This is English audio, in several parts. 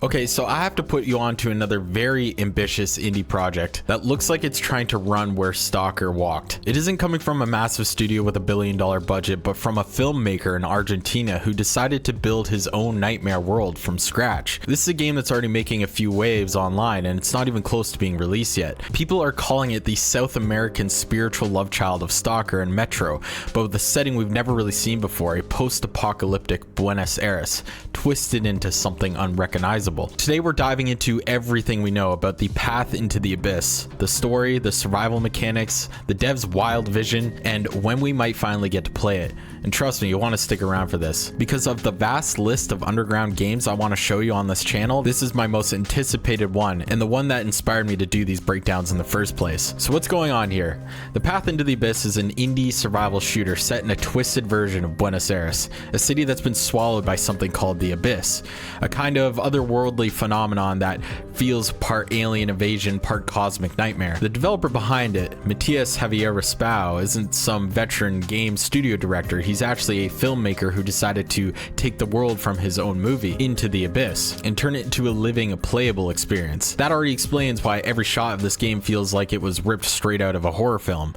Okay, so I have to put you on to another very ambitious indie project that looks like it's trying to run where STALKER walked. It isn't coming from a massive studio with $1 billion budget, but from a filmmaker in Argentina who decided to build his own nightmare world from scratch. This is a game that's already making a few waves online, and it's not even close to being released yet. People are calling it the South American spiritual love child of STALKER and Metro, but with a setting we've never really seen before, a post-apocalyptic Buenos Aires, twisted into something unrecognizable. Today we're diving into everything we know about the path into the abyss, the story, the survival mechanics, the dev's wild vision, and when we might finally get to play it. And trust me, you'll want to stick around for this. Because of the vast list of underground games I want to show you on this channel, this is my most anticipated one, and the one that inspired me to do these breakdowns in the first place. So what's going on here? The Path into the Abyss is an indie survival shooter set in a twisted version of Buenos Aires, a city that's been swallowed by something called the Abyss, a kind of otherworldly phenomenon that feels part alien invasion, part cosmic nightmare. The developer behind it, Matías Rispau, isn't some veteran game studio director. He's actually a filmmaker who decided to take the world from his own movie, Into the Abyss, and turn it into a living, playable experience. That already explains why every shot of this game feels like it was ripped straight out of a horror film.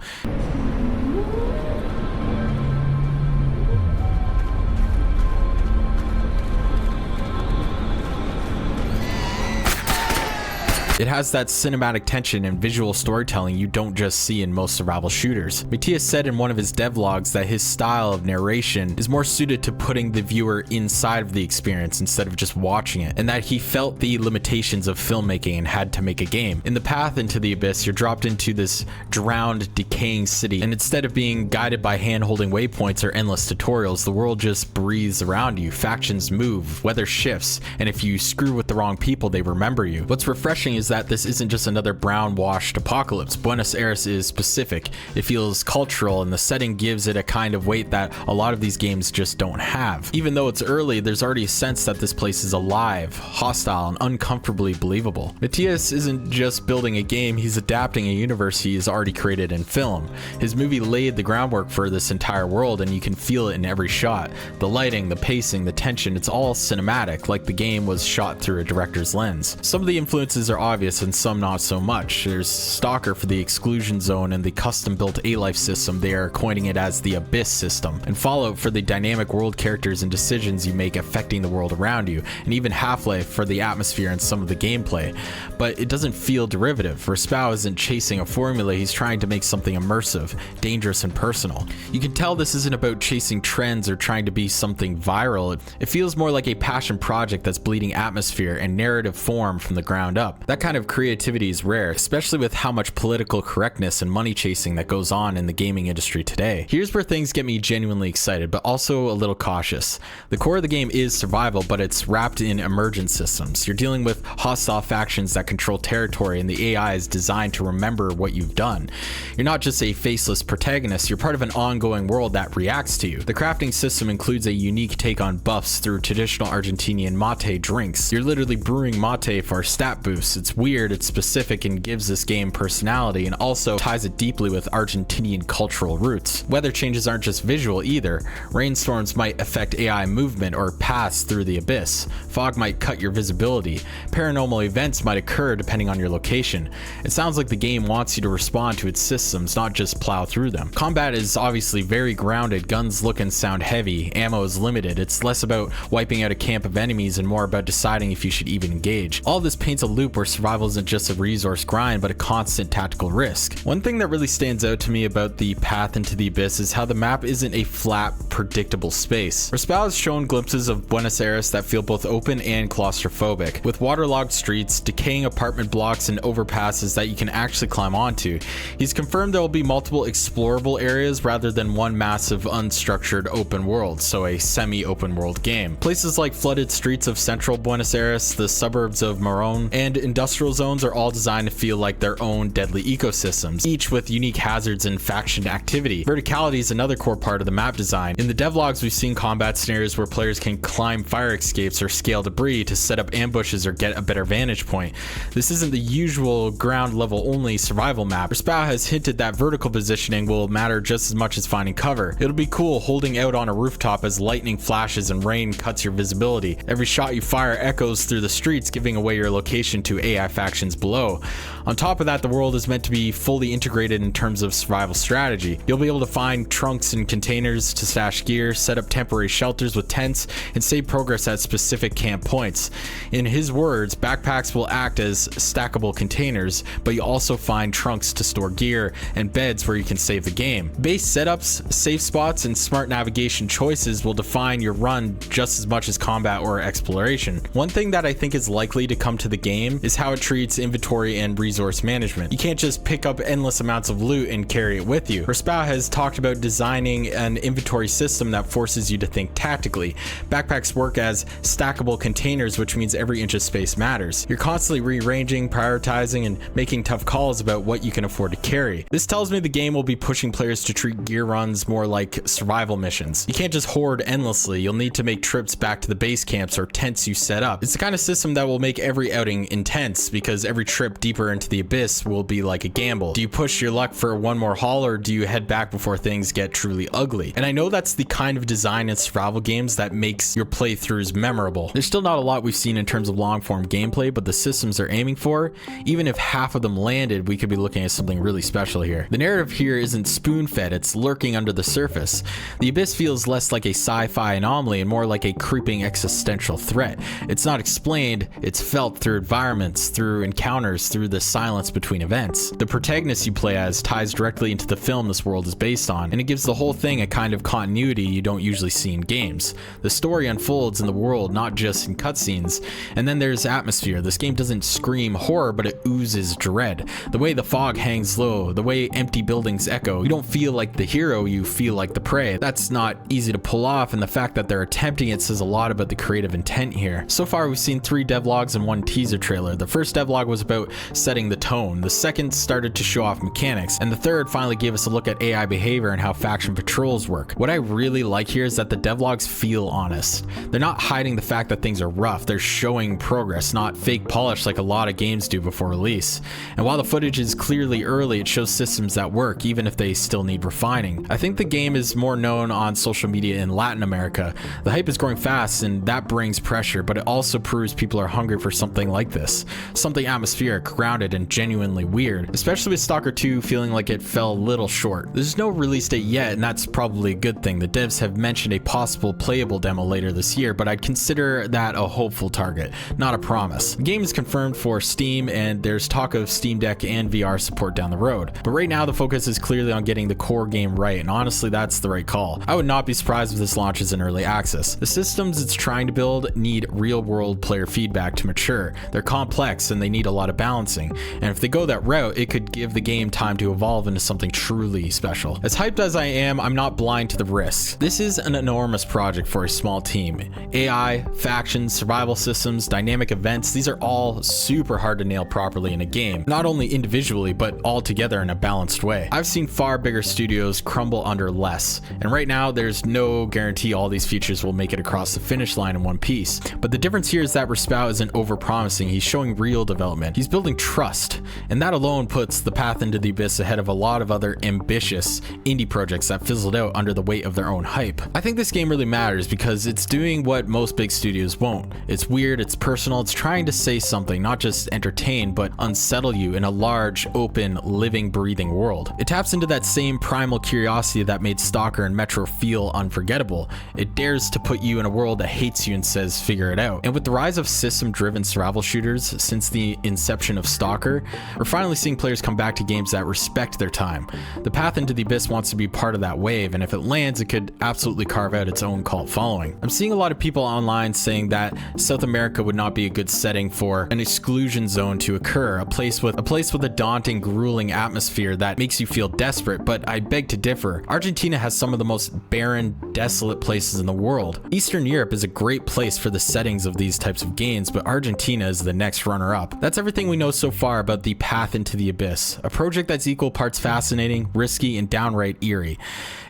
It has that cinematic tension and visual storytelling you don't just see in most survival shooters. Matías said in one of his devlogs that his style of narration is more suited to putting the viewer inside of the experience instead of just watching it, and that he felt the limitations of filmmaking and had to make a game. In the Path into the Abyss, you're dropped into this drowned, decaying city, and instead of being guided by hand-holding waypoints or endless tutorials, the world just breathes around you. Factions move, weather shifts, and if you screw with the wrong people, they remember you. What's refreshing is that this isn't just another brown-washed apocalypse. Buenos Aires is specific. It feels cultural, and the setting gives it a kind of weight that a lot of these games just don't have. Even though it's early, there's already a sense that this place is alive, hostile, and uncomfortably believable. Matías isn't just building a game, he's adapting a universe he has already created in film. His movie laid the groundwork for this entire world, and you can feel it in every shot. The lighting, the pacing, the tension, it's all cinematic, like the game was shot through a director's lens. Some of the influences are obvious and some not so much. There's STALKER for the exclusion zone and the custom-built A-Life system. They are coining it as the Abyss system, and Fallout for the dynamic world characters and decisions you make affecting the world around you, and even Half-Life for the atmosphere and some of the gameplay. But it doesn't feel derivative. Rispau isn't chasing a formula, he's trying to make something immersive, dangerous, and personal. You can tell this isn't about chasing trends or trying to be something viral. It feels more like a passion project that's bleeding atmosphere and narrative form from the ground up. That kind of creativity is rare, especially with how much political correctness and money chasing that goes on in the gaming industry today. Here's where things get me genuinely excited, but also a little cautious. The core of the game is survival, but it's wrapped in emergent systems. You're dealing with hostile factions that control territory, and the AI is designed to remember what you've done. You're not just a faceless protagonist, you're part of an ongoing world that reacts to you. The crafting system includes a unique take on buffs through traditional Argentinian mate drinks. You're literally brewing mate for stat boosts. It's weird, it's specific, and gives this game personality, and also ties it deeply with Argentinian cultural roots. Weather changes aren't just visual either. Rainstorms might affect AI movement or pass through the abyss. Fog might cut your visibility. Paranormal events might occur depending on your location. It sounds like the game wants you to respond to its systems, not just plow through them. Combat is obviously very grounded. Guns look and sound heavy. Ammo is limited. It's less about wiping out a camp of enemies and more about deciding if you should even engage. All this paints a loop where survival isn't just a resource grind, but a constant tactical risk. One thing that really stands out to me about the Path into the Abyss is how the map isn't a flat, predictable space. Rispau has shown glimpses of Buenos Aires that feel both open and claustrophobic, with waterlogged streets, decaying apartment blocks, and overpasses that you can actually climb onto. He's confirmed there will be multiple explorable areas rather than one massive unstructured open world, so a semi-open world game. Places like flooded streets of central Buenos Aires, the suburbs of Morón, and industrial industrial zones are all designed to feel like their own deadly ecosystems, each with unique hazards and faction activity. Verticality is another core part of the map design. In the devlogs, we've seen combat scenarios where players can climb fire escapes or scale debris to set up ambushes or get a better vantage point. This isn't the usual ground level only survival map. Rispau has hinted that vertical positioning will matter just as much as finding cover. It'll be cool holding out on a rooftop as lightning flashes and rain cuts your visibility. Every shot you fire echoes through the streets, giving away your location to AI factions below. On top of that, the world is meant to be fully integrated in terms of survival strategy. You'll be able to find trunks and containers to stash gear, set up temporary shelters with tents, and save progress at specific camp points. In his words, backpacks will act as stackable containers, but you also find trunks to store gear and beds where you can save the game. Base setups, safe spots, and smart navigation choices will define your run just as much as combat or exploration. One thing that I think is likely to come to the game is how it treats inventory and resource management. You can't just pick up endless amounts of loot and carry it with you. Rispau has talked about designing an inventory system that forces you to think tactically. Backpacks work as stackable containers, which means every inch of space matters. You're constantly rearranging, prioritizing, and making tough calls about what you can afford to carry. This tells me the game will be pushing players to treat gear runs more like survival missions. You can't just hoard endlessly. You'll need to make trips back to the base camps or tents you set up. It's the kind of system that will make every outing intense, because every trip deeper into the abyss will be like a gamble. Do you push your luck for one more haul, or do you head back before things get truly ugly? And I know that's the kind of design in survival games that makes your playthroughs memorable. There's still not a lot we've seen in terms of long form gameplay, but the systems they're aiming for, even if half of them landed, we could be looking at something really special here. The narrative here isn't spoon-fed, it's lurking under the surface. The abyss feels less like a sci-fi anomaly and more like a creeping existential threat. It's not explained, it's felt through environments, through encounters, through the silence between events. The protagonist you play as ties directly into the film this world is based on, and it gives the whole thing a kind of continuity you don't usually see in games. The story unfolds in the world, not just in cutscenes. And then there's atmosphere. This game doesn't scream horror, but it oozes dread. The way the fog hangs low, the way empty buildings echo, you don't feel like the hero, you feel like the prey. That's not easy to pull off, and the fact that they're attempting it says a lot about the creative intent here. So far we've seen 3 devlogs and 1 teaser trailer. The first devlog was about setting the tone, the second started to show off mechanics, and the third finally gave us a look at AI behavior and how faction patrols work. What I really like here is that the devlogs feel honest. They're not hiding the fact that things are rough, they're showing progress, not fake polish like a lot of games do before release. And while the footage is clearly early, it shows systems that work, even if they still need refining. I think the game is more known on social media in Latin America. The hype is growing fast, and that brings pressure, but it also proves people are hungry for something like this. Something atmospheric, grounded, and genuinely weird, especially with Stalker 2 feeling like it fell a little short. There's no release date yet, and that's probably a good thing. The devs have mentioned a possible playable demo later this year, but I'd consider that a hopeful target, not a promise. The game is confirmed for Steam, and there's talk of Steam Deck and VR support down the road. But right now the focus is clearly on getting the core game right, and honestly that's the right call. I would not be surprised if this launches in early access. The systems it's trying to build need real-world player feedback to mature. They're complex and they need a lot of balancing, and if they go that route, it could give the game time to evolve into something truly special. As hyped as I am, I'm not blind to the risks. This is an enormous project for a small team. AI, factions, survival systems, dynamic events, these are all super hard to nail properly in a game, not only individually, but all together in a balanced way. I've seen far bigger studios crumble under less, and right now there's no guarantee all these features will make it across the finish line in one piece. But the difference here is that Rispau isn't over-promising, he's showing real development. He's building trust, and that alone puts The Path into the Abyss ahead of a lot of other ambitious indie projects that fizzled out under the weight of their own hype. I think this game really matters because it's doing what most big studios won't. It's weird, it's personal, it's trying to say something, not just entertain, but unsettle you in a large, open, living, breathing world. It taps into that same primal curiosity that made Stalker and Metro feel unforgettable. It dares to put you in a world that hates you and says, figure it out. And with the rise of system-driven survival shooters since the inception of Stalker, we're finally seeing players come back to games that respect their time. The Path into the Abyss wants to be part of that wave, and if it lands, it could absolutely carve out its own cult following. I'm seeing a lot of people online saying that South America would not be a good setting for an exclusion zone to occur, a place with a daunting, grueling atmosphere that makes you feel desperate, but I beg to differ. Argentina has some of the most barren, desolate places in the world. Eastern Europe is a great place for the settings of these types of games, but Argentina is the next runner runner-up. That's everything we know so far about The Path into the Abyss, a project that's equal parts fascinating, risky, and downright eerie.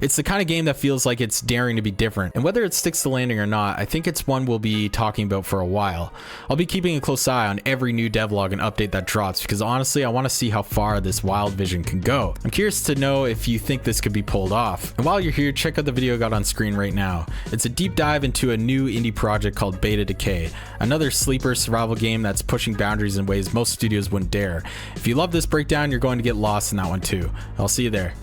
It's the kind of game that feels like it's daring to be different, and whether it sticks to landing or not, I think it's one we'll be talking about for a while. I'll be keeping a close eye on every new devlog and update that drops, because honestly, I want to see how far this wild vision can go. I'm curious to know if you think this could be pulled off. And while you're here, check out the video I got on screen right now. It's a deep dive into a new indie project called Beta Decay, another sleeper survival game that's pushing boundaries in ways most studios wouldn't dare. If you love this breakdown, you're going to get lost in that one too. I'll see you there.